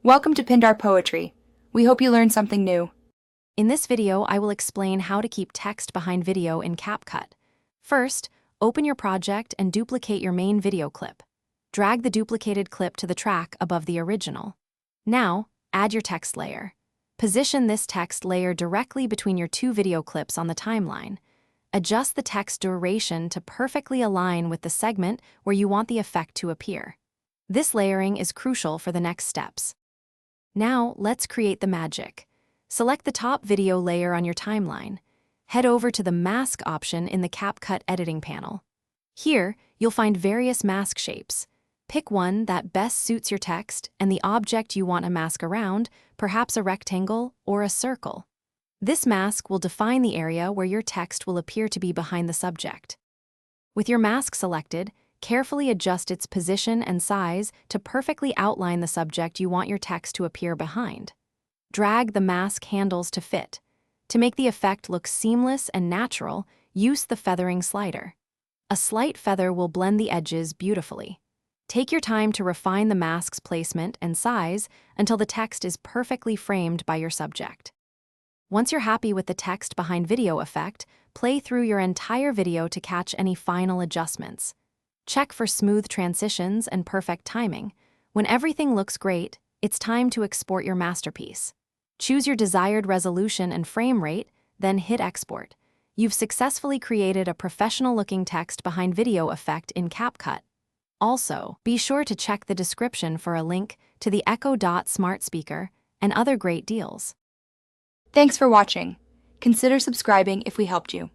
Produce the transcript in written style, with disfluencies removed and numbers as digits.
Welcome to Pindar Poetry. We hope you learned something new. In this video, I will explain how to keep text behind video in Capcut. First, open your project and duplicate your main video clip. Drag the duplicated clip to the track above the original. Now, add your text layer. Position this text layer directly between your two video clips on the timeline. Adjust the text duration to perfectly align with the segment where you want the effect to appear. This layering is crucial for the next steps. Now, let's create the magic. Select the top video layer on your timeline. Head over to the Mask option in the Capcut editing panel. Here, you'll find various mask shapes. Pick one that best suits your text and the object you want to mask around, perhaps a rectangle or a circle. This mask will define the area where your text will appear to be behind the subject. With your mask selected, carefully adjust its position and size to perfectly outline the subject you want your text to appear behind. Drag the mask handles to fit. To make the effect look seamless and natural, use the feathering slider. A slight feather will blend the edges beautifully. Take your time to refine the mask's placement and size until the text is perfectly framed by your subject. Once you're happy with the text behind video effect, play through your entire video to catch any final adjustments. Check for smooth transitions and perfect timing. When everything looks great, it's time to export your masterpiece. Choose your desired resolution and frame rate, then hit export. You've successfully created a professional-looking text behind video effect in Capcut. Also, be sure to check the description for a link to the Echo Dot smart speaker and other great deals. Thanks for watching. Consider subscribing if we helped you.